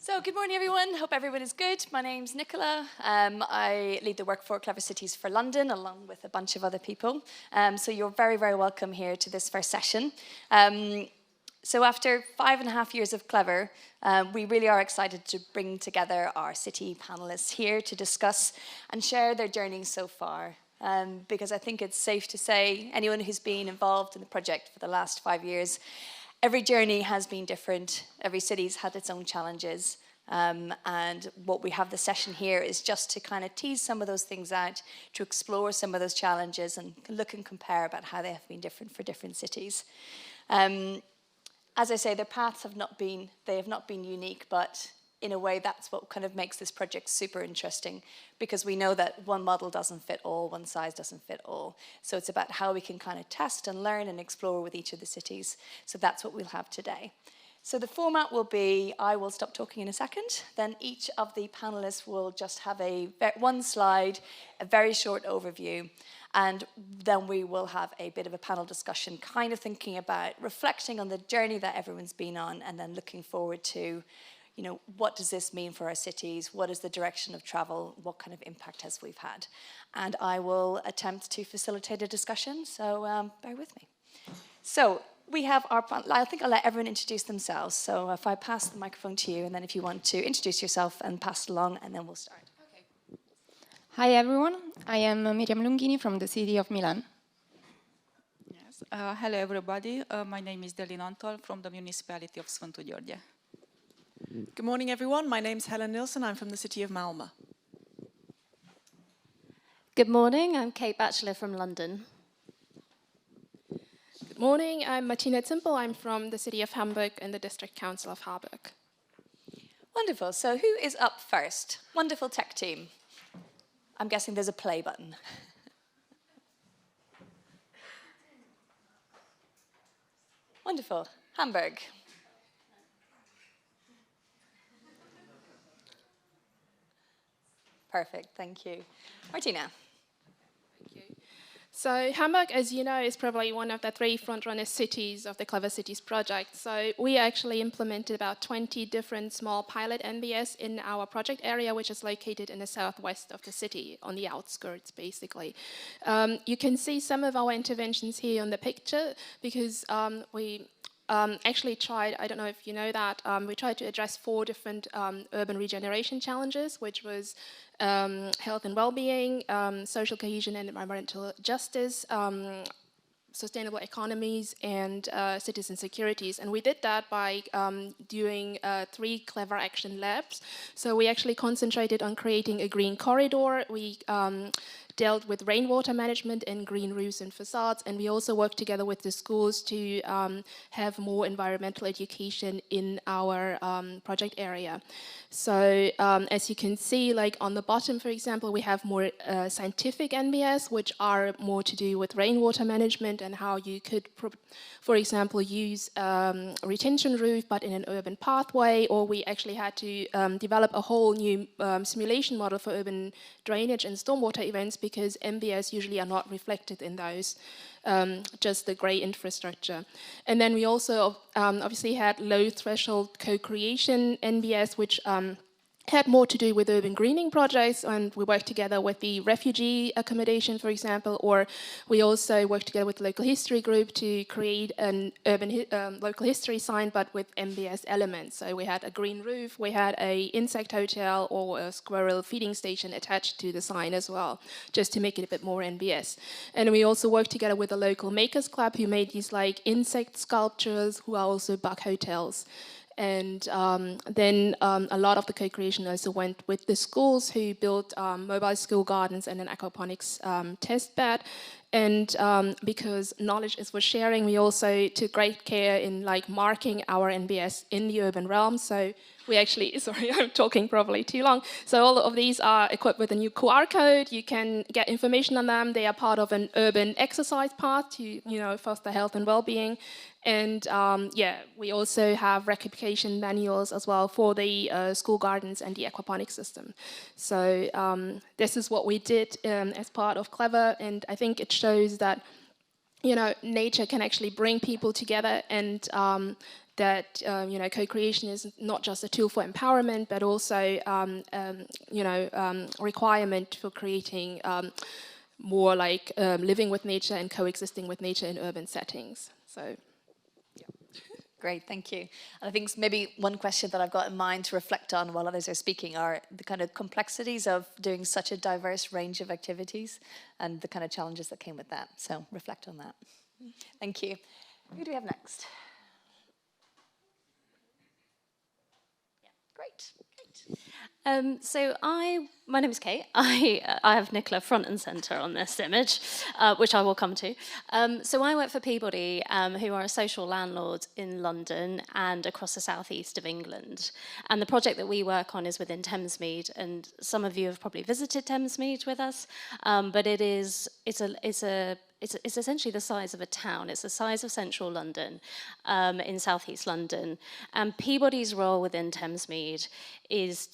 So good morning, everyone. Hope everyone is good. My name's Nicola. I lead the work for Clever Cities for London, along with a bunch of other people. So you're very, very welcome here to this first session. So after 5.5 years of Clever, we really are excited to bring together our city panelists here to discuss and share their journeys so far. Because I think it's safe to say anyone who's been involved in the project for the last 5 years, every journey has been different. Every city's had its own challenges. And what we have the session here is just to kind of tease some of those things out, to explore some of those challenges and look and compare about how they have been different for different cities. As I say, their paths have not been unique, but in a way that's what kind of makes this project super interesting, because we know that one model doesn't fit all, one size doesn't fit all. So it's about how we can kind of test and learn and explore with each of the cities. So that's what we'll have today. So the format will be, I will stop talking in a second, then each of the panelists will just have one slide, a very short overview, and then we will have a bit of a panel discussion, kind of thinking about, reflecting on the journey that everyone's been on, and then looking forward to, you know, what does this mean for our cities? What is the direction of travel? What kind of impact has we've had? And I will attempt to facilitate a discussion, so bear with me. So we have I think I'll let everyone introduce themselves. So if I pass the microphone to you, and then if you want to introduce yourself and pass it along, and then we'll start. Okay. Hi everyone, I am Miriam Lunghini from the city of Milan. Yes. Hello everybody, my name is Delin Antol from the municipality of Sfântu Gheorghe. Good morning everyone, my name's Helen Nilsson, I'm from the city of Malmö. Good morning, I'm Kate Batchelor from London. Good morning, I'm Martina Zimpel. I'm from the city of Hamburg and the district council of Harburg. Wonderful. So who is up first? Wonderful tech team. I'm guessing there's a play button. Wonderful. Hamburg. Perfect. Thank you. Martina. So Hamburg, as you know, is probably one of the 3 frontrunner cities of the Clever Cities project. So we actually implemented about 20 different small pilot MBS in our project area, which is located in the southwest of the city, on the outskirts, basically. You can see some of our interventions here on the picture, because we actually tried, I don't know if you know that, we tried to address 4 different urban regeneration challenges, which was health and well-being, social cohesion and environmental justice, sustainable economies, and citizen securities. And we did that by doing 3 Clever Action Labs. So we actually concentrated on creating a green corridor. We dealt with rainwater management and green roofs and facades, and we also worked together with the schools to have more environmental education in our project area. So as you can see, like on the bottom, for example, we have more scientific NBS, which are more to do with rainwater management and how you could, for example, use retention roof, but in an urban pathway, or we actually had to develop a whole new simulation model for urban drainage and stormwater events, because MBS usually are not reflected in those, just the grey infrastructure. And then we also obviously had low threshold co-creation NBS, which had more to do with urban greening projects, and we worked together with the refugee accommodation, for example, or we also worked together with the local history group to create an urban local history sign, but with MBS elements. So we had a green roof, we had a insect hotel or a squirrel feeding station attached to the sign as well, just to make it a bit more MBS. And we also worked together with the local makers club, who made these like insect sculptures, who are also bug hotels. And then a lot of the co-creation also went with the schools, who built mobile school gardens and an aquaponics test bed. And because knowledge is for sharing, we also took great care in like marking our NBS in the urban realm. So we actually, sorry, I'm talking probably too long. So all of these are equipped with a new QR code. You can get information on them. They are part of an urban exercise path to, you know, foster health and well-being. And yeah, we also have rectification manuals as well for the school gardens and the aquaponics system. So this is what we did as part of Clever, and I think it shows that nature can actually bring people together, and that co-creation is not just a tool for empowerment, but also requirement for creating more like living with nature and coexisting with nature in urban settings. So. Great, thank you. And I think maybe one question that I've got in mind to reflect on while others are speaking are the kind of complexities of doing such a diverse range of activities and the kind of challenges that came with that. So reflect on that. Thank you. Who do we have next? Yeah, great. My name is Kate. I have Nicola front and centre on this image, which I will come to. So I work for Peabody, who are a social landlord in London and across the southeast of England. And the project that we work on is within Thamesmead, and some of you have probably visited Thamesmead with us, but it's essentially the size of a town. It's the size of central London, in southeast London. And Peabody's role within Thamesmead is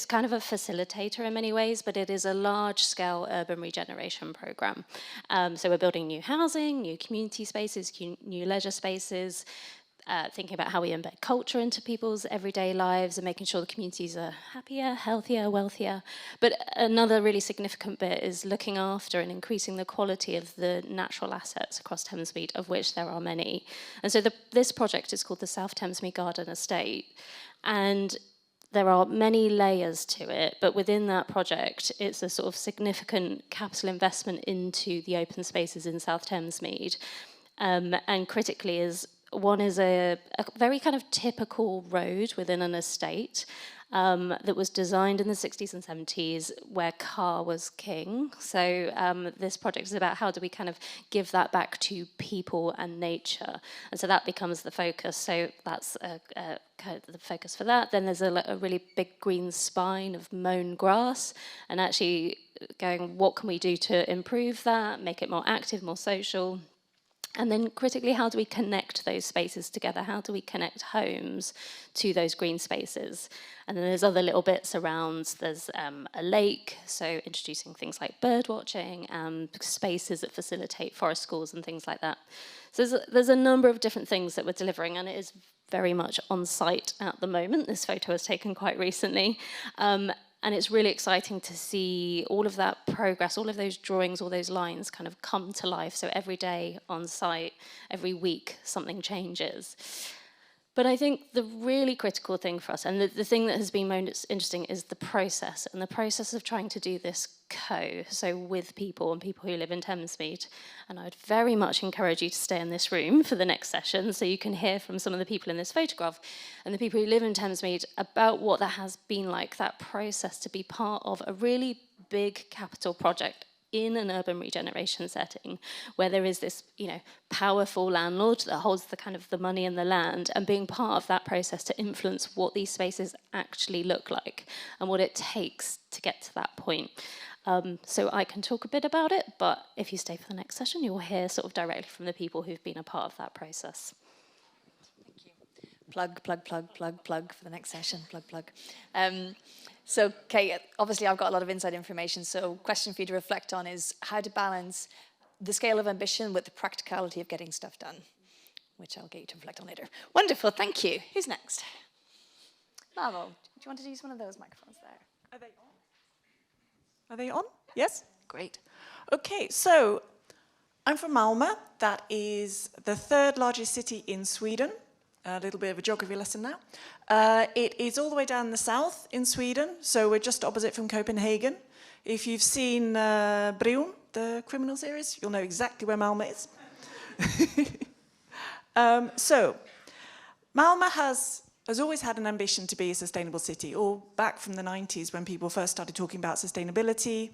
kind of a facilitator in many ways, but it is a large-scale urban regeneration program. So we're building new housing, new community spaces, new leisure spaces, thinking about how we embed culture into people's everyday lives and making sure the communities are happier, healthier, wealthier. But another really significant bit is looking after and increasing the quality of the natural assets across Thamesmead, of which there are many. And so this project is called the South Thamesmead Garden Estate. And there are many layers to it, but within that project, it's a sort of significant capital investment into the open spaces in South Thamesmead. And critically one is a very kind of typical road within an estate that was designed in the 60s and 70s where car was king. So this project is about how do we kind of give that back to people and nature. And so that becomes the focus. So that's kind of the focus for that. Then there's a really big green spine of mown grass, and actually going, what can we do to improve that, make it more active, more social? And then critically, how do we connect those spaces together? How do we connect homes to those green spaces? And then there's other little bits around. There's a lake, so introducing things like bird watching, spaces that facilitate forest schools and things like that. So there's a number of different things that we're delivering, and it is very much on site at the moment. This photo was taken quite recently. And it's really exciting to see all of that progress, all of those drawings, all those lines kind of come to life. So every day on site, every week, something changes. But I think the really critical thing for us, and the thing that has been most interesting, is the process, and the process of trying to do this so with people and people who live in Thamesmead. And I'd very much encourage you to stay in this room for the next session so you can hear from some of the people in this photograph and the people who live in Thamesmead about what that has been like, that process to be part of a really big capital project in an urban regeneration setting where there is this, powerful landlord that holds the kind of the money and the land, and being part of that process to influence what these spaces actually look like and what it takes to get to that point. So I can talk a bit about it, but if you stay for the next session, you will hear sort of directly from the people who've been a part of that process. Thank you. Plug for the next session. Plug. So, Kate, obviously I've got a lot of inside information, so question for you to reflect on is how to balance the scale of ambition with the practicality of getting stuff done, which I'll get you to reflect on later. Wonderful, thank you. Who's next? Marvel, do you want to use one of those microphones there? Are they on? Are they on? Yes? Great. Okay, so I'm from Malmö. That is the third largest city in Sweden. A little bit of a geography lesson now. It is all the way down the south in Sweden, so we're just opposite from Copenhagen. If you've seen Bron, the criminal series, you'll know exactly where Malmö is. So Malmö has always had an ambition to be a sustainable city, or back from the 90s when people first started talking about sustainability.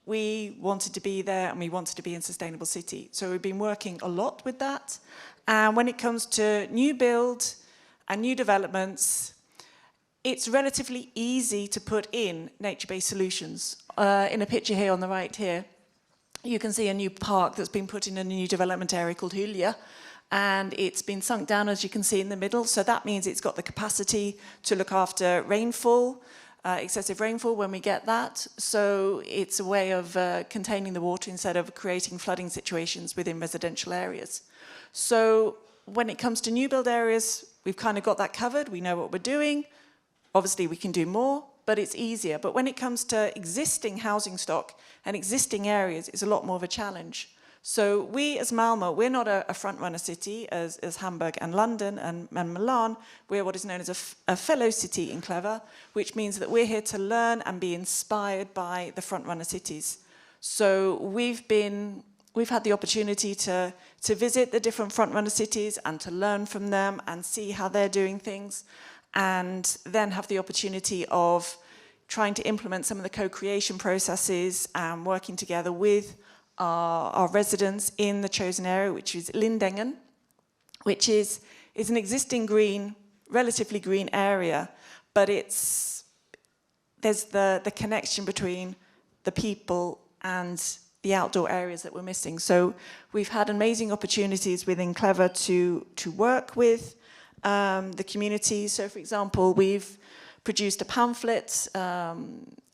We wanted to be there and we wanted to be a sustainable city. So we've been working a lot with that. And when it comes to new build and new developments, it's relatively easy to put in nature-based solutions. In a picture here on the right here, you can see a new park that's been put in a new development area called Hyllie. And it's been sunk down, as you can see in the middle. So that means it's got the capacity to look after rainfall. excessive rainfall when we get that. So it's a way of containing the water instead of creating flooding situations within residential areas. So when it comes to new build areas, we've kind of got that covered. We know what we're doing. Obviously, we can do more, but it's easier. But when it comes to existing housing stock and existing areas, it's a lot more of a challenge. So we, as Malmö, we're not a front-runner city as Hamburg and London and Milan. We're what is known as a fellow city in Clever, which means that we're here to learn and be inspired by the front-runner cities. So we've had the opportunity to visit the different front-runner cities and to learn from them and see how they're doing things, and then have the opportunity of trying to implement some of the co-creation processes and working together with our residents in the chosen area, which is Lindängen, which is an existing green, relatively green area, but there's the connection between the people and the outdoor areas that we're missing. So we've had amazing opportunities within Clever to work with the community. So for example, we've produced a pamphlet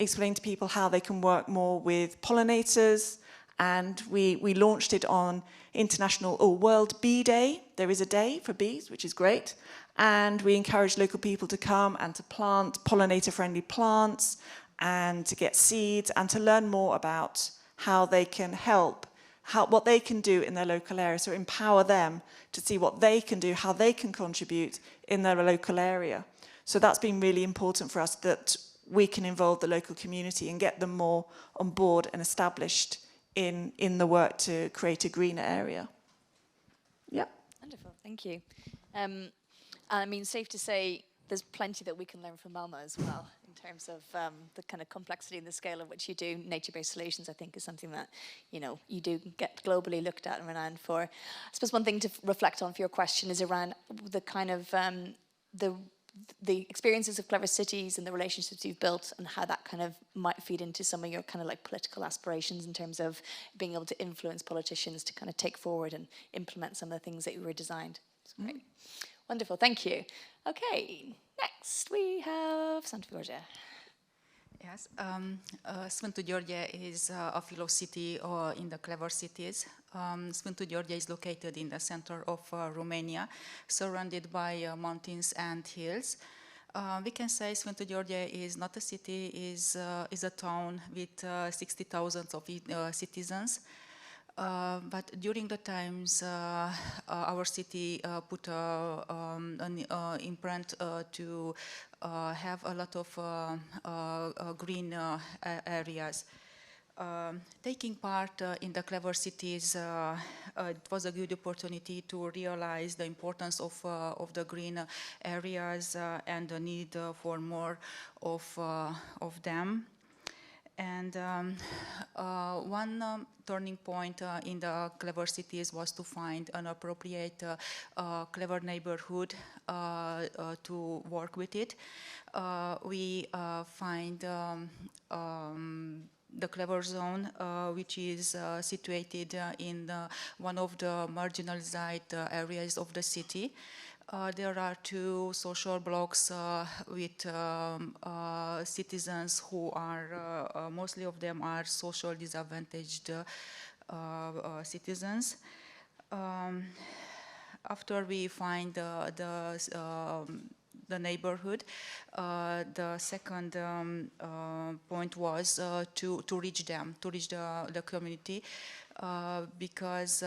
explaining to people how they can work more with pollinators, and we launched it on International or World Bee Day. There is a day for bees, which is great. And we encourage local people to come and to plant pollinator-friendly plants and to get seeds and to learn more about how they can help, what they can do in their local area. So empower them to see what they can do, how they can contribute in their local area. So that's been really important for us, that we can involve the local community and get them more on board and established in the work to create a greener area. Yeah. Wonderful, thank you. I mean, safe to say there's plenty that we can learn from Malmö as well in terms of the kind of complexity and the scale of which you do nature-based solutions. I think is something that, you know, you do get globally looked at and renowned for. I suppose one thing to reflect on for your question is around the kind of the experiences of Clever Cities and the relationships you've built, and how that kind of might feed into some of your kind of like political aspirations in terms of being able to influence politicians to kind of take forward and implement some of the things that you were designed. It's great. Wonderful, thank you. Okay, next we have Santa Georgia. Yes, Sfântu George is a fellow city in the Clever Cities. Sfântu George is located in the center of Romania, surrounded by mountains and hills. We can say Sfântu George is not a city, is a town with 60,000 of citizens. But during the times, our city put an imprint to have a lot of green areas. Taking part in the Clever Cities, it was a good opportunity to realize the importance of the green areas and the need for more of them. And one turning point in the Clever Cities was to find an appropriate Clever neighborhood to work with it. We find the Clever Zone, which is situated in one of the marginalized areas of the city. There are two social blocks with citizens who are, mostly of them are social disadvantaged citizens. After we find the neighborhood, the second point was to reach them, to reach the community, because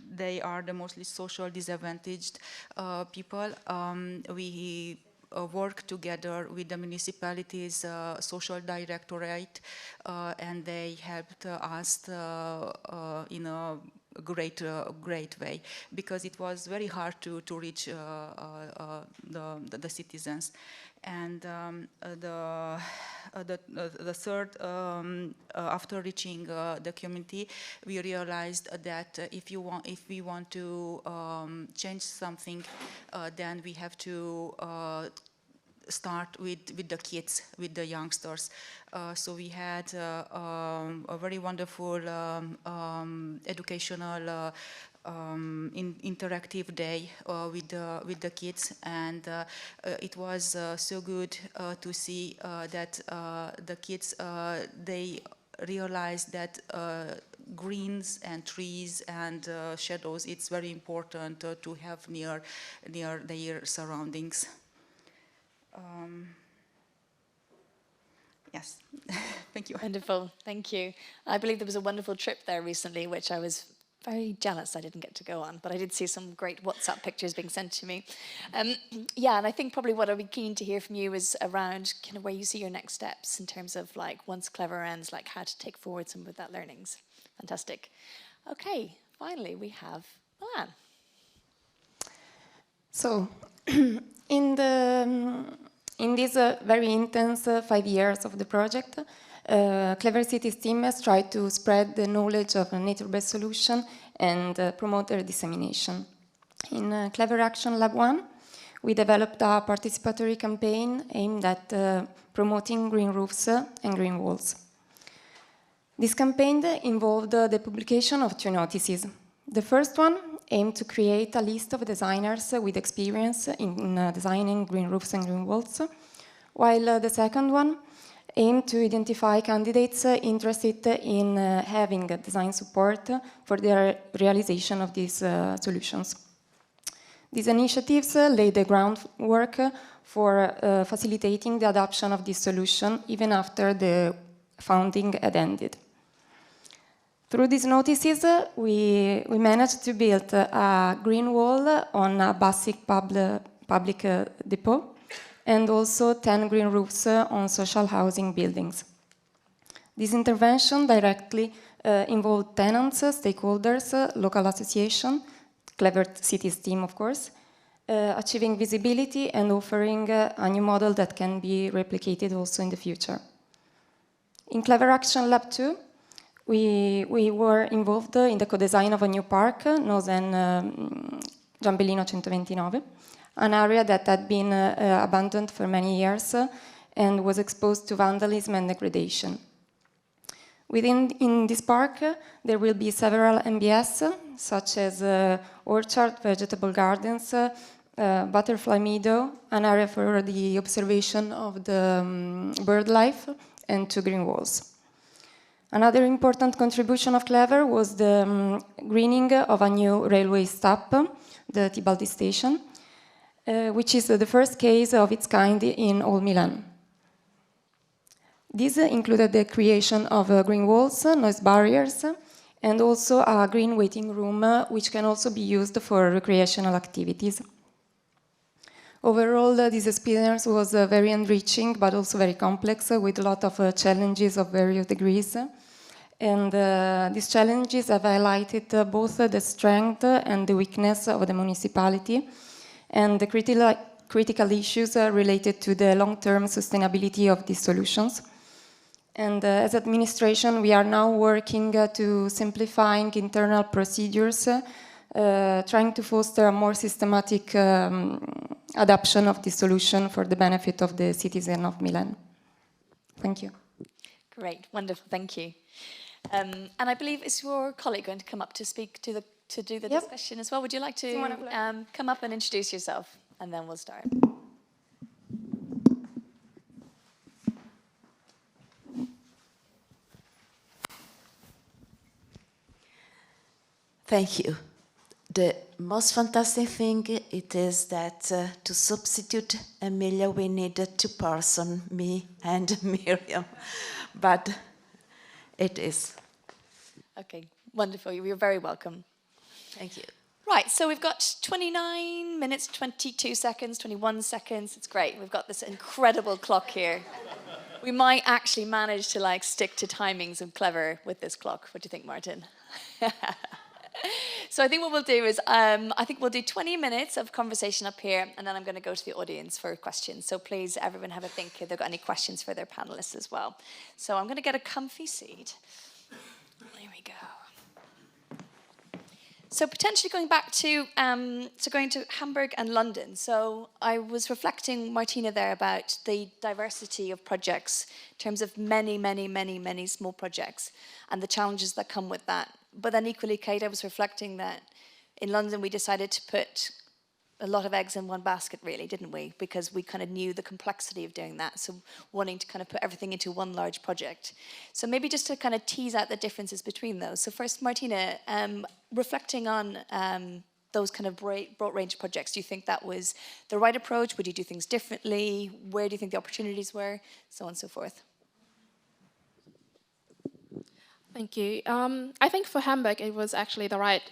they are the mostly social disadvantaged people. We work together with the municipality's social directorate, and they helped us in a great way, because it was very hard to reach the citizens. And the third, after reaching the community, we realized that if we want to change something, then we have to start with the kids, with the youngsters. So we had a very wonderful educational interactive day with the kids, and it was so good to see that the kids they realized that greens and trees and shadows, it's very important to have near their surroundings. Yes, thank you. Wonderful, thank you. I believe there was a wonderful trip there recently, which I was very jealous I didn't get to go on, but I did see some great WhatsApp pictures being sent to me. Yeah, and I think probably what I'd be keen to hear from you is around kind of where you see your next steps in terms of like once Clever ends, like how to take forward some of that learnings. Fantastic. Okay, finally we have Milan. So, in these very intense 5 years of the project, Clever Cities team has tried to spread the knowledge of a nature-based solution and promote their dissemination. In Clever Action Lab 1, we developed a participatory campaign aimed at promoting green roofs and green walls. This campaign involved the publication of 2 notices. The first one aimed to create a list of designers with experience in designing green roofs and green walls, while the second one aimed to identify candidates interested in having design support for the realization of these solutions. These initiatives laid the groundwork for facilitating the adoption of this solution even after the funding had ended. Through these notices, we managed to build a green wall on a basic public depot and also 10 green roofs on social housing buildings. This intervention directly involved tenants, stakeholders, local association, Clever Cities team, of course, achieving visibility and offering a new model that can be replicated also in the future. In Clever Action Lab 2, we were involved in the co-design of a new park known as Giambellino 129, an area that had been abandoned for many years and was exposed to vandalism and degradation. In this park, there will be several MBS, such as orchard, vegetable gardens, butterfly meadow, an area for the observation of the bird life, and 2 green walls. Another important contribution of Clever was the greening of a new railway stop, the Tibaldi station, which is the first case of its kind in all Milan. This included the creation of green walls, noise barriers, and also a green waiting room, which can also be used for recreational activities. Overall, this experience was very enriching, but also very complex, with a lot of challenges of various degrees. And these challenges have highlighted both the strength and the weakness of the municipality, and the critical issues related to the long-term sustainability of these solutions. And as administration, we are now working to simplifying internal procedures, trying to foster a more systematic adoption of this solution for the benefit of the citizens of Milan. Thank you. Great, wonderful, thank you. And I believe, is your colleague going to come up to speak to do the discussion as well? Would you like to come up and introduce yourself, and then we'll start. Thank you. The most fantastic thing it is that to substitute Emilia, we needed 2 persons, me and Miriam, but it is. Okay, wonderful. You're very welcome. Thank you. Right, so we've got 29 minutes, 22 seconds, 21 seconds. It's great. We've got this incredible clock here. We might actually manage to stick to timings of Clever with this clock. What do you think, Martin? So I think what we'll do is, I think we'll do 20 minutes of conversation up here, and then I'm going to go to the audience for questions. So please, everyone have a think if they've got any questions for their panelists as well. So I'm going to get a comfy seat. There we go. So potentially going back to, going to Hamburg and London. So I was reflecting, Martina, there about the diversity of projects in terms of many, many, many, many small projects and the challenges that come with that. But then equally, Kate, I was reflecting that in London, we decided to put a lot of eggs in one basket, really, didn't we? Because we kind of knew the complexity of doing that. So wanting to kind of put everything into one large project. So maybe just to kind of tease out the differences between those. So first, Martina, reflecting on those kind of broad range projects, do you think that was the right approach? Would you do things differently? Where do you think the opportunities were? So on and so forth. Thank you. I think for Hamburg it was actually the right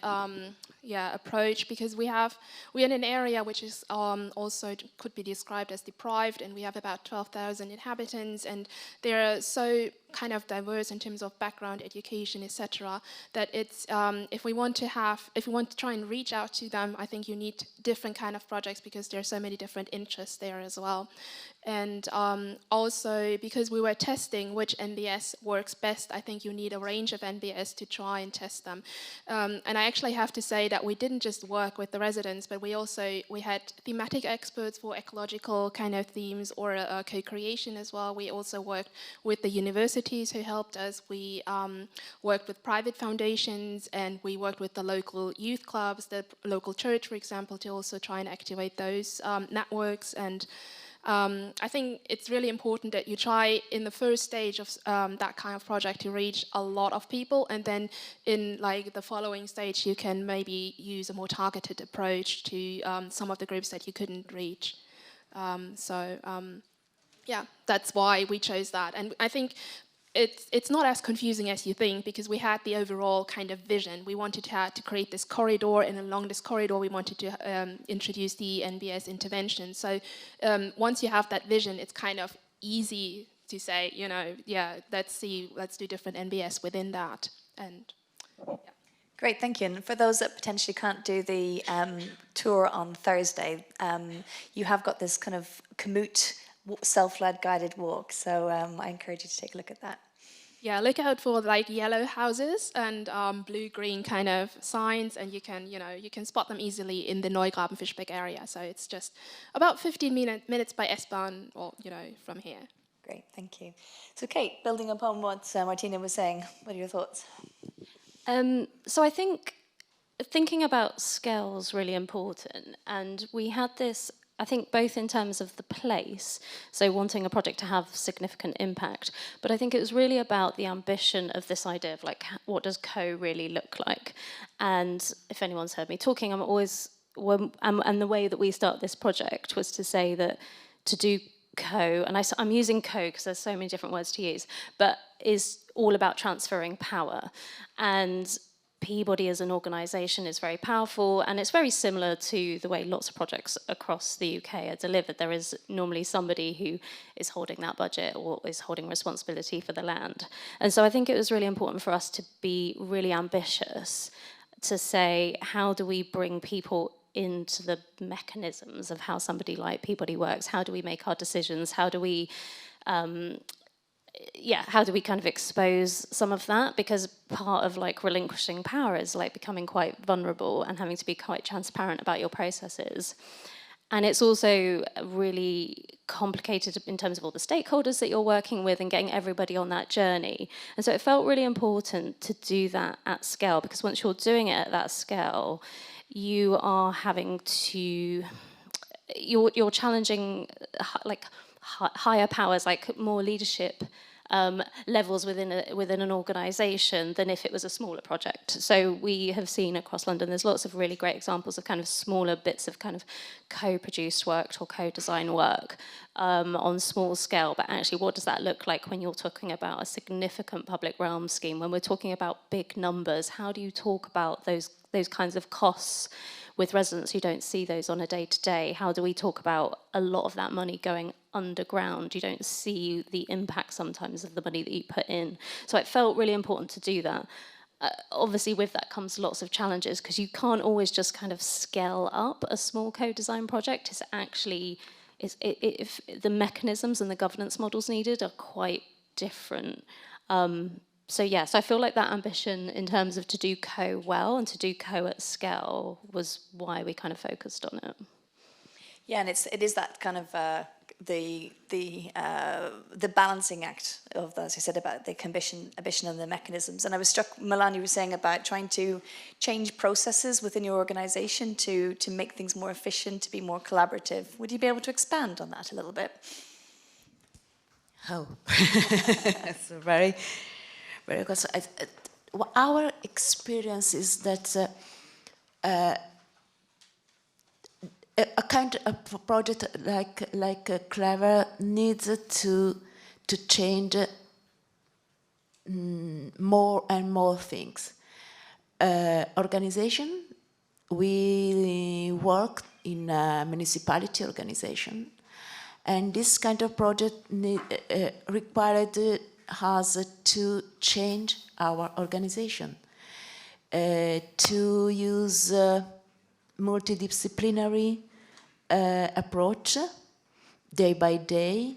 approach, because we're in an area which is also could be described as deprived, and we have about 12,000 inhabitants, and they're so kind of diverse in terms of background, education, etc., that it's if we want to try and reach out to them, I think you need different kind of projects, because there are so many different interests there as well. And also, because we were testing which NBS works best, I think you need a range of NBS to try and test them. And I actually have to say that we didn't just work with the residents, but we had thematic experts for ecological kind of themes, or co-creation as well. We also worked with the universities who helped us. We worked with private foundations, and we worked with the local youth clubs, the local church, for example, to also try and activate those networks. And I think it's really important that you try in the first stage of that kind of project to reach a lot of people, and then in like the following stage you can maybe use a more targeted approach to some of the groups that you couldn't reach. Yeah, that's why we chose that. And I think it's not as confusing as you think, because we had the overall kind of vision. We wanted to create this corridor, and along this corridor we wanted to introduce the NBS intervention. So once you have that vision, it's kind of easy to say, you know, yeah, let's do different NBS within that. And yeah. Great, thank you. And for those that potentially can't do the tour on Thursday, you have got this kind of commute self-led guided walk, so I encourage you to take a look at that. Yeah, look out for like yellow houses and blue-green kind of signs, and you can spot them easily in the Neugraben-Fischbeck area. So it's just about 15 minutes by S-Bahn, or from here. Great, thank you. So Kate, building upon what Martina was saying, what are your thoughts? So I think thinking about scale is really important, and we had this, I think, both in terms of the place, so wanting a project to have significant impact, but I think it was really about the ambition of this idea of like, what does co really look like? And if anyone's heard me talking, I'm always, and the way that we start this project was to say that to do co, and I'm using co because there's so many different words to use, but is all about transferring power. And Peabody as an organisation is very powerful, and it's very similar to the way lots of projects across the UK are delivered. There is normally somebody who is holding that budget or is holding responsibility for the land. And so I think it was really important for us to be really ambitious to say, how do we bring people into the mechanisms of how somebody like Peabody works? How do we make our decisions? How do we kind of expose some of that? Because part of like relinquishing power is like becoming quite vulnerable and having to be quite transparent about your processes. And it's also really complicated in terms of all the stakeholders that you're working with and getting everybody on that journey. And so it felt really important to do that at scale, because once you're doing it at that scale, you are having to, you're challenging like higher powers, like more leadership levels within an organisation than if it was a smaller project. So we have seen across London, there's lots of really great examples of kind of smaller bits of kind of co-produced work or co-design work on small scale. But actually, what does that look like when you're talking about a significant public realm scheme? When we're talking about big numbers, how do you talk about those kinds of costs with residents who don't see those on a day-to-day? How do we talk about a lot of that money going underground? You don't see the impact sometimes of the money that you put in. So it felt really important to do that. Obviously, with that comes lots of challenges, because you can't always just kind of scale up a small co-design project. It's actually, if the mechanisms and the governance models needed are quite different. So I feel like that ambition in terms of to do co well and to do co at scale was why we kind of focused on it. Yeah, and it is that kind of the balancing act of, as I said, about the ambition and the mechanisms. And I was struck, Milan, you were saying about trying to change processes within your organisation to make things more efficient, to be more collaborative. Would you be able to expand on that a little bit? Oh, so very, very good. So our experience is that a kind of project like Clever needs to change more and more things. Organization, we work in a municipality organization, and this kind of project required us to change our organization, to use multidisciplinary approach day by day,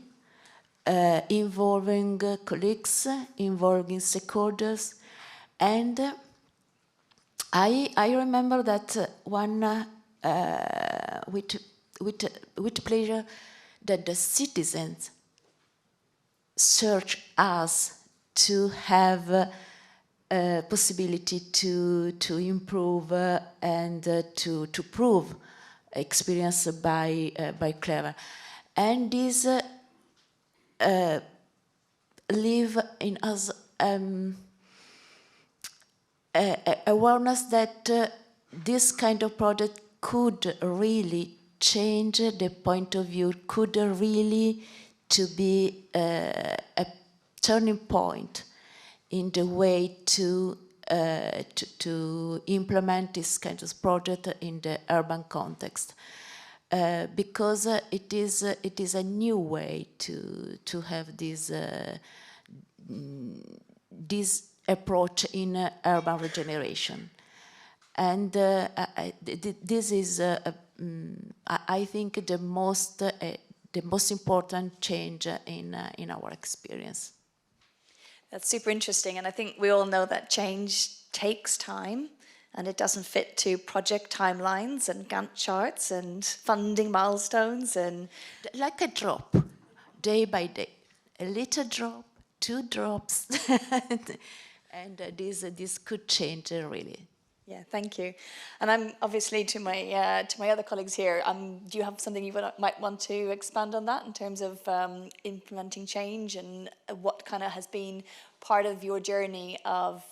involving colleagues, involving stakeholders, and I remember that one with pleasure that the citizens search us to have possibility to improve and to prove experience by Clever, and this leave in us awareness that this kind of project could really change the point of view, could really to be a turning point in the way to implement this kind of project in the urban context, because it is a new way to have this approach in urban regeneration, and this is I think the most important change in our experience. That's super interesting, and I think we all know that change takes time, and it doesn't fit to project timelines and Gantt charts and funding milestones, and like a drop, day by day, a little drop, 2 drops, and this could change really. Yeah, thank you. And I'm obviously to my other colleagues here. Do you have something you might want to expand on that in terms of implementing change, and what kind of has been part of your journey of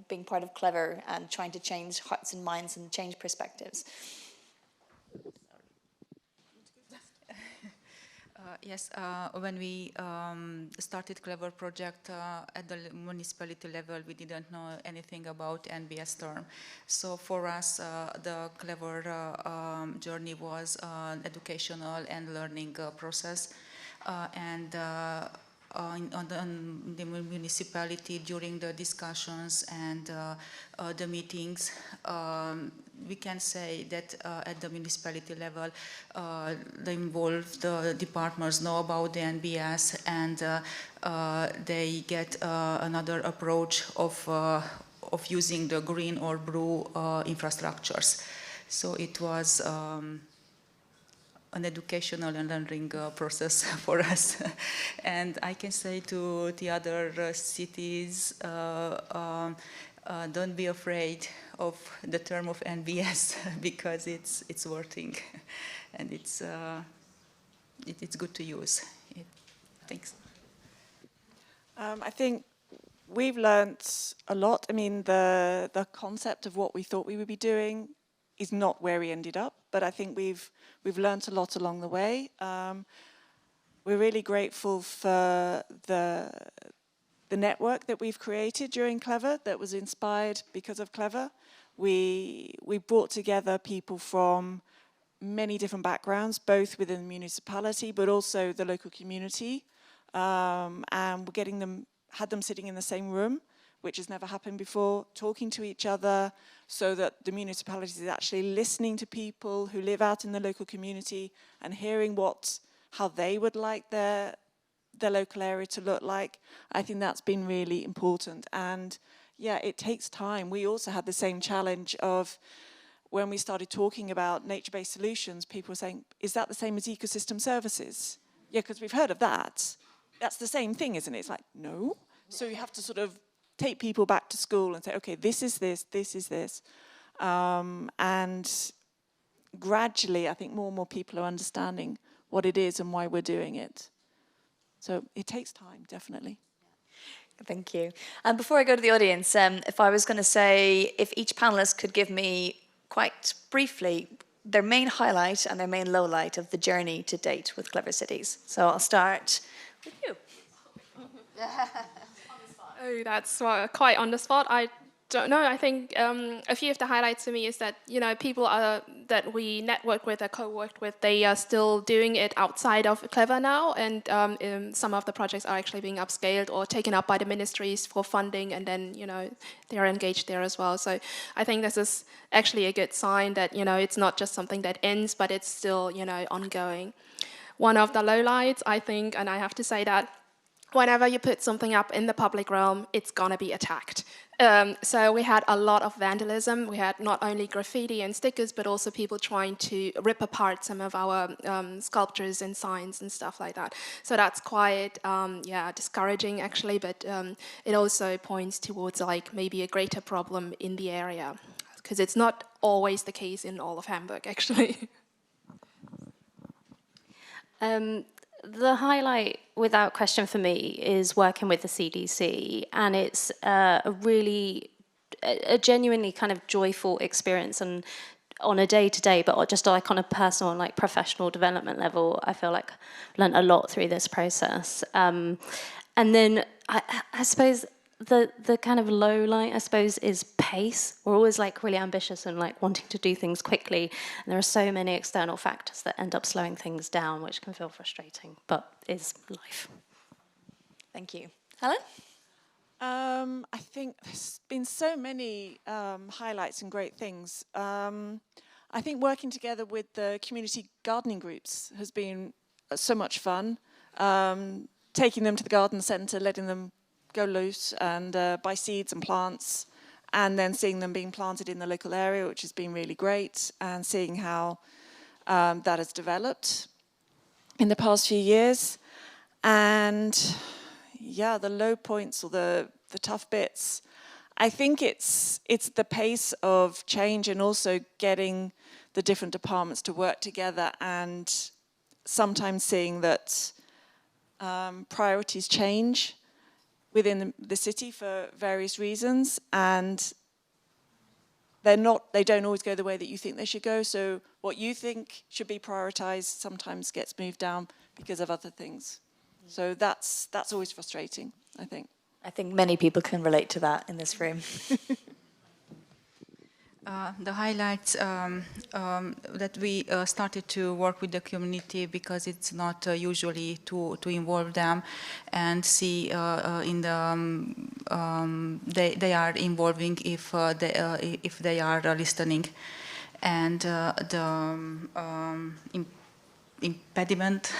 being part of Clever and trying to change hearts and minds and change perspectives? Yes, when we started Clever project at the municipality level, we didn't know anything about NBS term. So for us, the Clever journey was an educational and learning process. And on the municipality, during the discussions and the meetings, we can say that at the municipality level, the involved departments know about the NBS, and they get another approach of using the green or blue infrastructures. So it was an educational and learning process for us. And I can say to the other cities, don't be afraid of the term of NBS because it's working and it's good to use. Thanks. I think we've learnt a lot. I mean, the concept of what we thought we would be doing is not where we ended up, but I think we've learnt a lot along the way. We're really grateful for the network that we've created during Clever that was inspired because of Clever. We brought together people from many different backgrounds, both within the municipality but also the local community, and we're had them sitting in the same room, which has never happened before, talking to each other, so that the municipality is actually listening to people who live out in the local community and hearing how they would like their local area to look like. I think that's been really important. And yeah, it takes time. We also had the same challenge of when we started talking about nature-based solutions, people were saying, is that the same as ecosystem services? Yeah, because we've heard of that. That's the same thing, isn't it? It's like, no. So you have to sort of take people back to school and say, okay, this is this is this. And gradually, I think more and more people are understanding what it is and why we're doing it. So it takes time, definitely. Thank you. And before I go to the audience, if I was going to say, if each panelist could give me quite briefly their main highlight and their main low light of the journey to date with Clever Cities. So I'll start with you. Oh, that's quite on the spot. I don't know. I think a few of the highlights for me is that, you know, people that we network with, or co-worked with, they are still doing it outside of Clever now, and some of the projects are actually being upscaled or taken up by the ministries for funding, and then, you know, they are engaged there as well. So I think this is actually a good sign that, you know, it's not just something that ends, but it's still, you know, ongoing. One of the lowlights, I think, and I have to say that whenever you put something up in the public realm, it's going to be attacked. So we had a lot of vandalism. We had not only graffiti and stickers, but also people trying to rip apart some of our sculptures and signs and stuff like that. So that's quite, discouraging actually, but it also points towards like maybe a greater problem in the area, because it's not always the case in all of Hamburg, actually. The highlight, without question for me, is working with the CDC, and it's a genuinely kind of joyful experience, and on a day-to-day, but just like on a personal and like professional development level, I feel like I've learned a lot through this process. And then I suppose the kind of low light, I suppose, is pace. We're always like really ambitious and like wanting to do things quickly, and there are so many external factors that end up slowing things down, which can feel frustrating, but is life. Thank you. Helen? I think there's been so many highlights and great things. I think working together with the community gardening groups has been so much fun. Taking them to the garden centre, letting them go loose and buy seeds and plants, and then seeing them being planted in the local area, which has been really great, and seeing how that has developed in the past few years. And yeah, the low points or the tough bits, I think it's the pace of change and also getting the different departments to work together, and sometimes seeing that priorities change within the city for various reasons, and they don't always go the way that you think they should go. So what you think should be prioritized sometimes gets moved down because of other things. So that's always frustrating, I think. I think many people can relate to that in this room. The highlights that we started to work with the community, because it's not usually to involve them and see in the they are involving if they are listening, and the impediment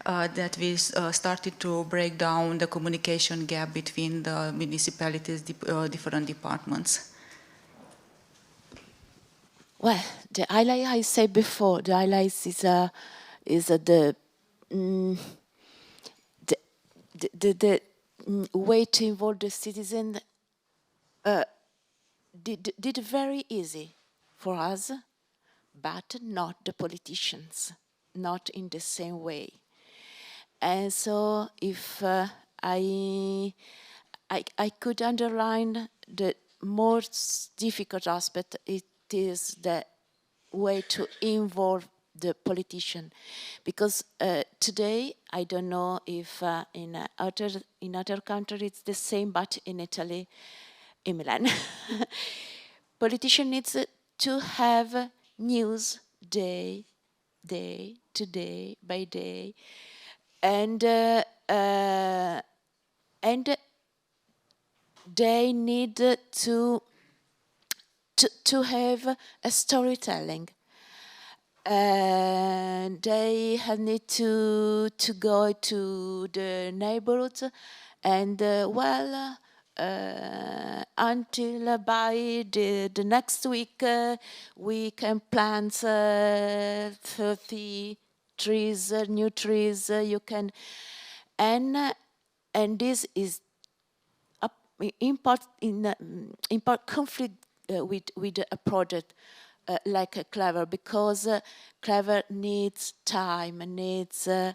that we started to break down the communication gap between the municipalities, different departments. Well, the highlight I said before, the highlights is the way to involve the citizen did very easy for us, but not the politicians, not in the same way. And so if I could underline the most difficult aspect, it is the way to involve the politician, because today I don't know if in other countries it's the same, but in Italy, in Milan, politician needs to have news day by day, and they need to have a storytelling. They have need to go to the neighborhood and until by the next week we can plant 30 trees, new trees. You can, and this is in part conflict with a project like Clever, because Clever needs time, needs to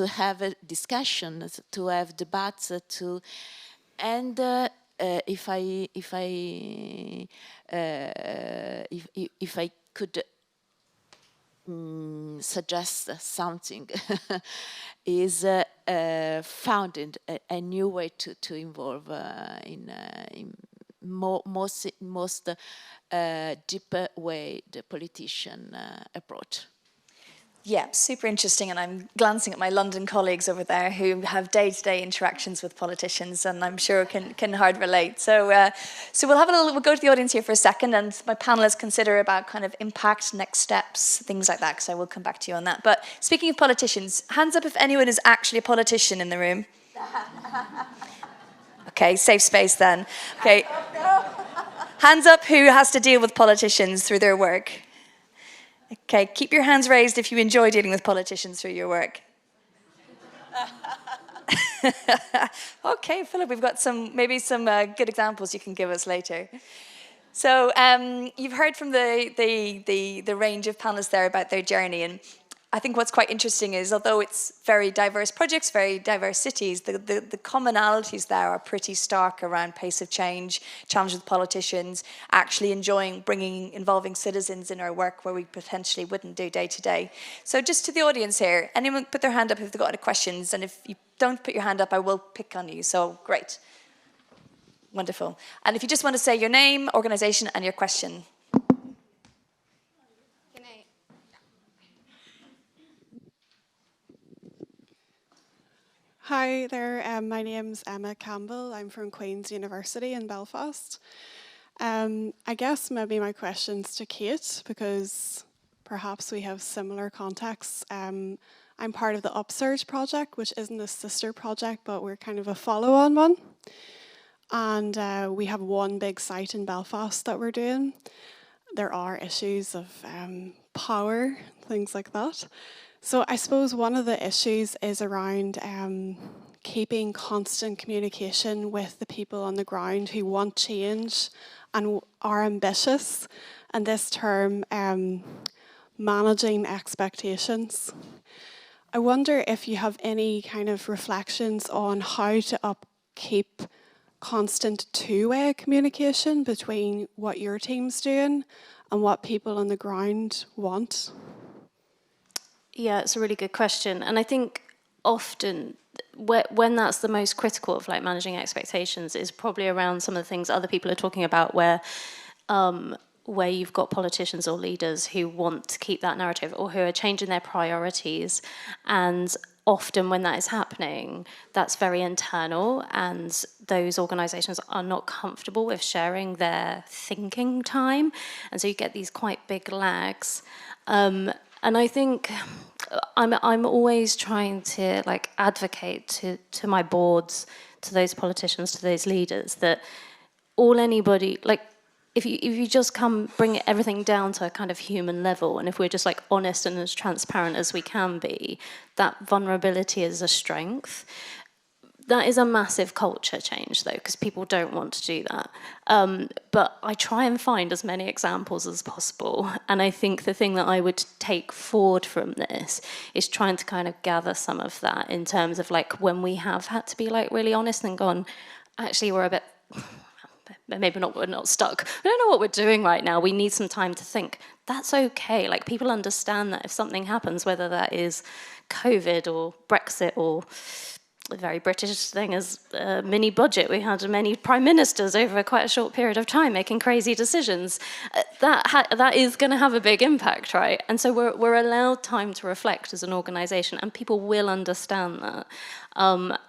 have a discussion, to have debates, and if I could suggest something, is founding a new way to involve in most deeper way the politician approach. Yeah, super interesting, and I'm glancing at my London colleagues over there who have day-to-day interactions with politicians, and I'm sure can hard relate. So, so we'll go to the audience here for a second, and my panelists consider about kind of impact, next steps, things like that, because I will come back to you on that. But speaking of politicians, hands up if anyone is actually a politician in the room. Okay, safe space then. Okay, hands up who has to deal with politicians through their work. Okay, keep your hands raised if you enjoy dealing with politicians through your work. Okay, Philip, we've got maybe some good examples you can give us later. So you've heard from the range of panelists there about their journey, and I think what's quite interesting is, although it's very diverse projects, very diverse cities, the commonalities there are pretty stark around pace of change, challenge with politicians, actually enjoying involving citizens in our work where we potentially wouldn't do day to day. So just to the audience here, anyone put their hand up if they've got any questions, and if you don't put your hand up, I will pick on you, so great. Wonderful. And if you just want to say your name, organization, and your question. Hi there, my name's Emma Campbell. I'm from Queen's University in Belfast. I guess maybe my question's to Kate, because perhaps we have similar contexts. I'm part of the Upsurge project, which isn't a sister project, but we're kind of a follow-on one. And we have one big site in Belfast that we're doing. There are issues of power, things like that. So I suppose one of the issues is around keeping constant communication with the people on the ground who want change and are ambitious, and this term, managing expectations. I wonder if you have any kind of reflections on how to upkeep constant two-way communication between what your team's doing and what people on the ground want. Yeah, it's a really good question. And I think often when that's the most critical of like managing expectations is probably around some of the things other people are talking about where you've got politicians or leaders who want to keep that narrative or who are changing their priorities. And often when that is happening, that's very internal, and those organisations are not comfortable with sharing their thinking time. And so you get these quite big lags. And I think I'm always trying to like advocate to my boards, to those politicians, to those leaders, that anybody like if you just bring everything down to a kind of human level, and if we're just like honest and as transparent as we can be, that vulnerability is a strength. That is a massive culture change, though, because people don't want to do that. But I try and find as many examples as possible. And I think the thing that I would take forward from this is trying to kind of gather some of that in terms of like when we have had to be like really honest and gone, actually, we're a bit... Maybe we're not stuck. We don't know what we're doing right now. We need some time to think. That's okay. Like, people understand that if something happens, whether that is COVID or Brexit or a very British thing as a mini budget. We had many prime ministers over quite a short period of time making crazy decisions. That is going to have a big impact, right? And so we're allowed time to reflect as an organisation, and people will understand that.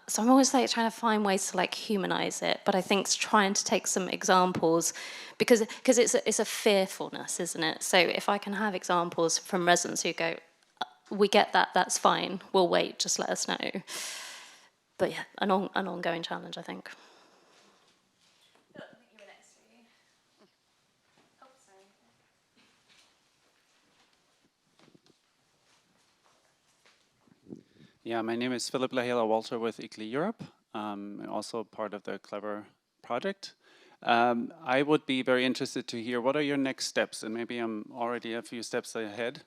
So I'm always like trying to find ways to like humanise it, but I think it's trying to take some examples because it's a fearfulness, isn't it? So if I can have examples from residents who go, we get that, that's fine, we'll wait, just let us know. But yeah, an ongoing challenge, I think. Yeah, my name is Philip Lahela Walter with ICLI Europe, also part of the Clever project. I would be very interested to hear what are your next steps, and maybe I'm already a few steps ahead,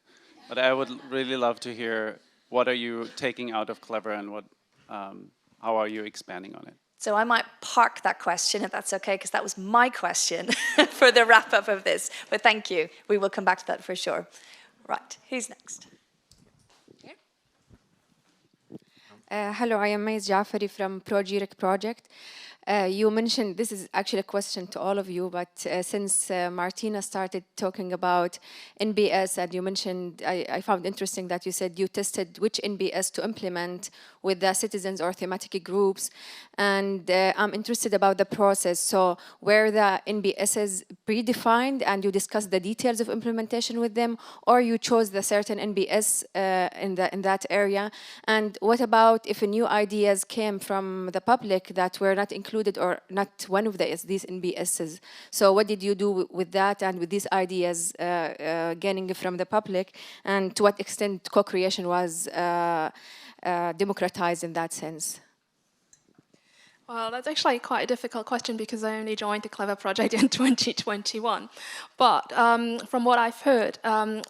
but I would really love to hear what are you taking out of Clever and what, how are you expanding on it? So I might park that question, if that's okay, because that was my question for the wrap-up of this. But thank you. We will come back to that for sure. Right, who's next? Hello, I am Maiz Jafari from ProGiric project. You mentioned, this is actually a question to all of you, but since Martina started talking about NBS, and you mentioned, I found interesting that you said you tested which NBS to implement with the citizens or thematic groups, and I'm interested about the process. So were the NBSs predefined and you discussed the details of implementation with them, or you chose the certain NBS in that area? And what about if new ideas came from the public that were not included or not one of these NBSs? So what did you do with that and with these ideas gaining from the public, and to what extent co-creation was democratized in that sense? Well, that's actually quite a difficult question because I only joined the Clever project in 2021. But from what I've heard,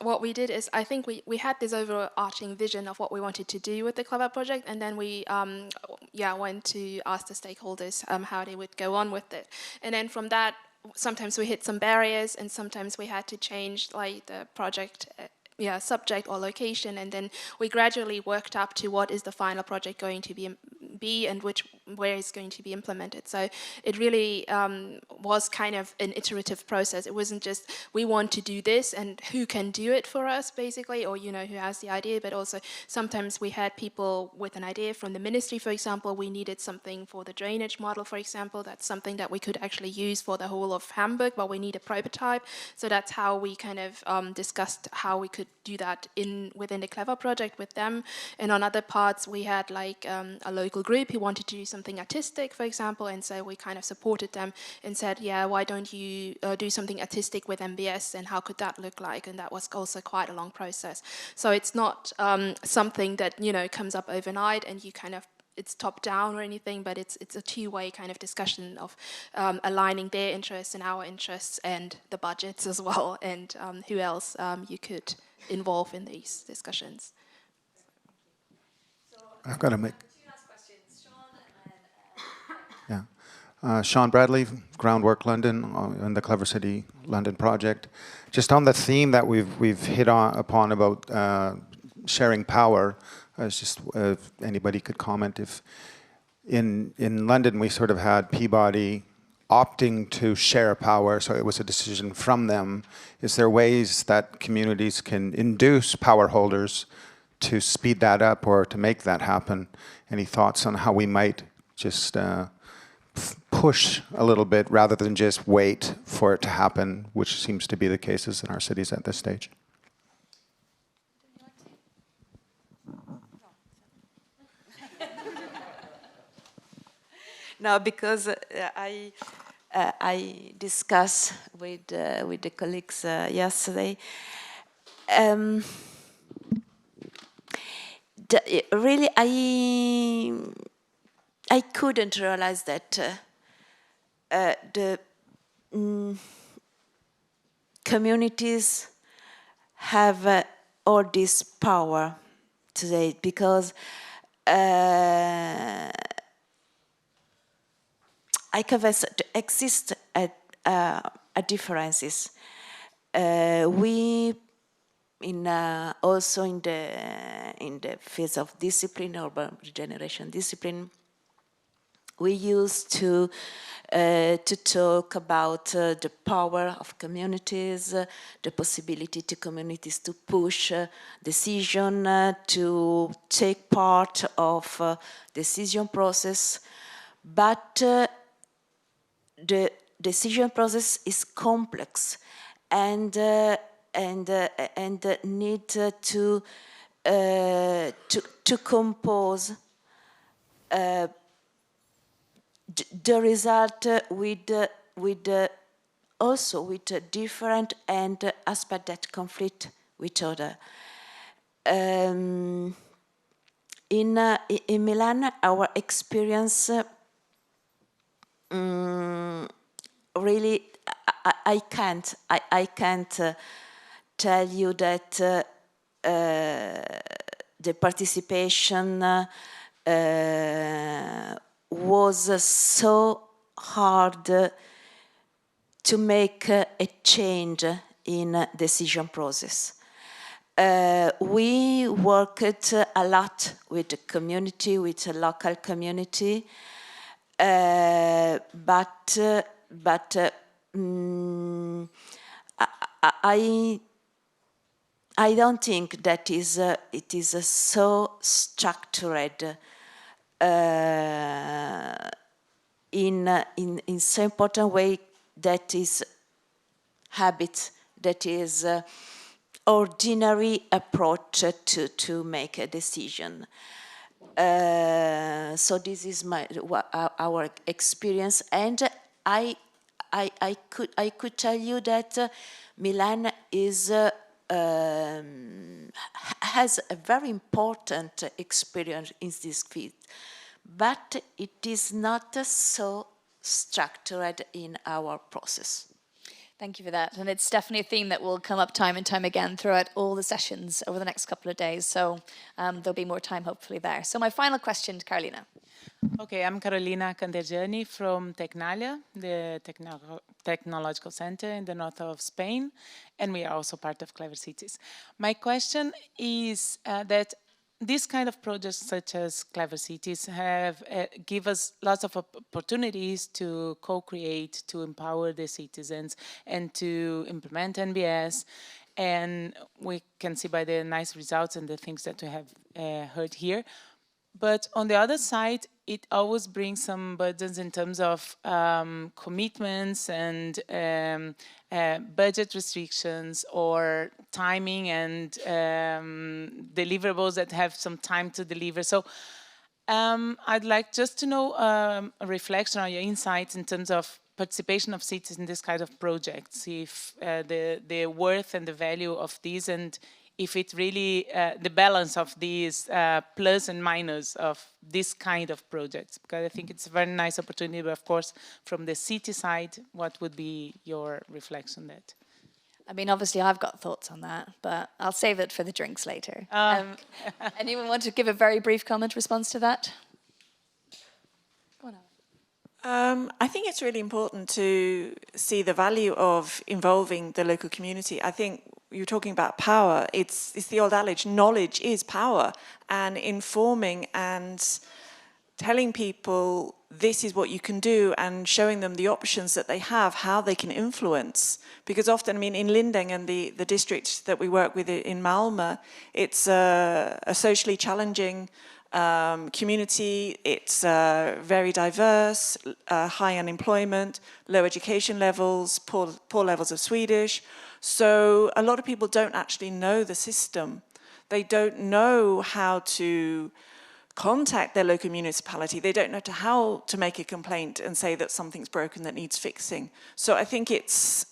what we did is I think we had this overarching vision of what we wanted to do with the Clever project, and then we went to ask the stakeholders how they would go on with it. And then from that, sometimes we hit some barriers, and sometimes we had to change like the project subject or location, and then we gradually worked up to what is the final project going to be and where it's going to be implemented. So it really was kind of an iterative process. It wasn't just we want to do this and who can do it for us basically, or who has the idea, but also sometimes we had people with an idea from the ministry. For example, we needed something for the drainage model, for example. That's something that we could actually use for the whole of Hamburg, but we need a prototype. So that's how we kind of discussed how we could do that within the Clever project with them. And on other parts, we had like a local group who wanted to do something artistic, for example, and so we kind of supported them and said, yeah, why don't you do something artistic with MBS, and how could that look like? And that was also quite a long process. So it's not something that comes up overnight and you kind of it's top down or anything, but it's a two-way kind of discussion of aligning their interests and our interests and the budgets as well, and who else you could involve in these discussions. I've got to make two last questions, Sean, and Sean Bradley, Groundwork London, on the Clever City London project. Just on the theme that we've hit upon about sharing power, just if anybody could comment if in London we sort of had Peabody opting to share power, so it was a decision from them. Is there ways that communities can induce power holders to speed that up or to make that happen? Any thoughts on how we might just push a little bit rather than just wait for it to happen, which seems to be the cases in our cities at this stage? No, because I discussed with the colleagues yesterday. Really, I couldn't realize that the communities have all this power today, because I confess exist a differences. We also in the field of discipline, urban regeneration discipline, we used to talk about the power of communities, the possibility to communities to push decision, to take part of decision process, but the decision process is complex and need to compose the result also with different and aspects that conflict with other. In Milan, our experience really, I can't tell you that the participation was so hard to make a change in decision process. We worked a lot with the community, with the local community, but I don't think that it is so structured in so important way that is habit, that is ordinary approach to make a decision. So this is our experience, and I could tell you that Milan is has a very important experience in this field, but it is not so structured in our process. Thank you for that. And it's definitely a theme that will come up time and time again throughout all the sessions over the next couple of days. So there'll be more time hopefully there. So my final question to Carolina. Okay, I'm Carolina Candergiani from Tecnalia, the technological center in the north of Spain, and we are also part of Clever Cities. My question is that these kind of projects, such as Clever Cities, have give us lots of opportunities to co-create, to empower the citizens, and to implement NBS. And we can see by the nice results and the things that we have heard here. But on the other side, it always brings some burdens in terms of commitments and budget restrictions or timing and deliverables that have some time to deliver. So I'd like just to know a reflection on your insights in terms of participation of cities in this kind of projects, if the worth and the value of these, and if it really, the balance of these plus and minus of this kind of projects, because I think it's a very nice opportunity, but of course, from the city side, what would be your reflection on that? I mean, obviously I've got thoughts on that, but I'll save it for the drinks later. Anyone want to give a very brief comment response to that? Go on, I think it's really important to see the value of involving the local community. I think you're talking about power. It's the old adage, knowledge is power, and informing and telling people this is what you can do and showing them the options that they have, how they can influence. Because often, I mean, in Lindeng and the district that we work with in Malmö, it's a socially challenging community. It's very diverse, high unemployment, low education levels, poor levels of Swedish. So a lot of people don't actually know the system. They don't know how to contact their local municipality. They don't know how to make a complaint and say that something's broken that needs fixing. So I think it's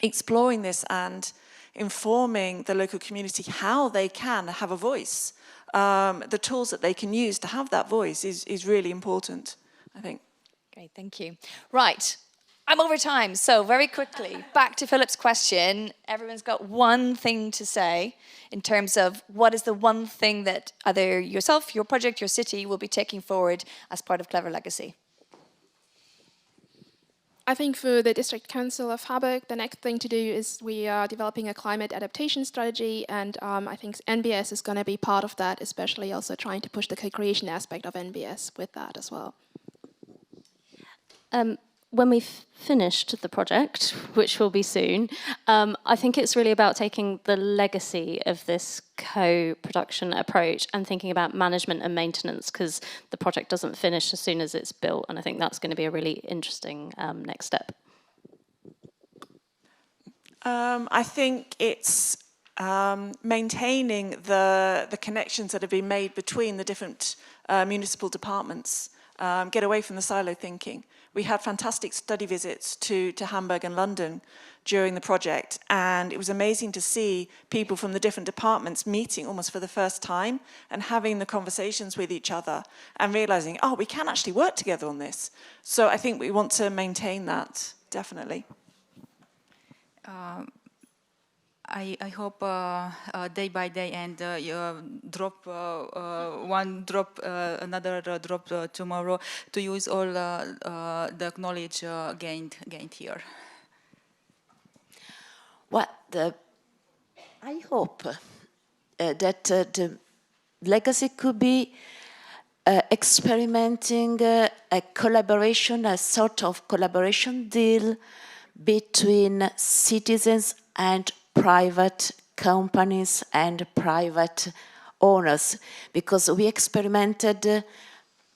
exploring this and informing the local community how they can have a voice. The tools that they can use to have that voice is really important, I think. Great, thank you. Right, I'm over time, so very quickly, back to Philip's question. Everyone's got one thing to say in terms of what is the one thing that either yourself, your project, your city will be taking forward as part of Clever Legacy. I think for the District Council of Harburg, the next thing to do is we are developing a climate adaptation strategy, and I think NBS is going to be part of that, especially also trying to push the co-creation aspect of NBS with that as well. When we've finished the project, which will be soon, I think it's really about taking the legacy of this co-production approach and thinking about management and maintenance, because the project doesn't finish as soon as it's built, and I think that's going to be a really interesting next step. I think it's maintaining the connections that have been made between the different municipal departments get away from the silo thinking. We had fantastic study visits to Hamburg and London during the project, and it was amazing to see people from the different departments meeting almost for the first time and having the conversations with each other and realizing, oh, we can actually work together on this. So I think we want to maintain that, definitely. I hope day by day and you drop one drop, another drop tomorrow to use all the knowledge gained here. Well, I hope that the legacy could be experimenting a collaboration, a sort of collaboration deal between citizens and private companies and private owners, because we experimented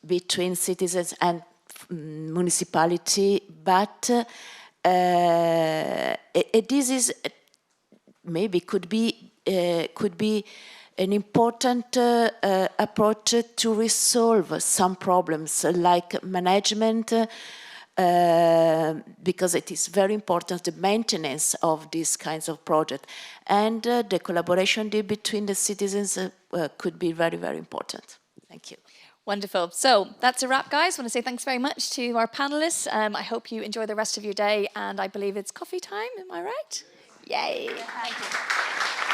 between citizens and municipality, but this is maybe could be an important approach to resolve some problems like management, because it is very important, the maintenance of these kinds of projects. And the collaboration between the citizens could be very, very important. Thank you. Wonderful. So that's a wrap, guys. I want to say thanks very much to our panelists. I hope you enjoy the rest of your day, and I believe it's coffee time. Am I right? Yay. Thank you.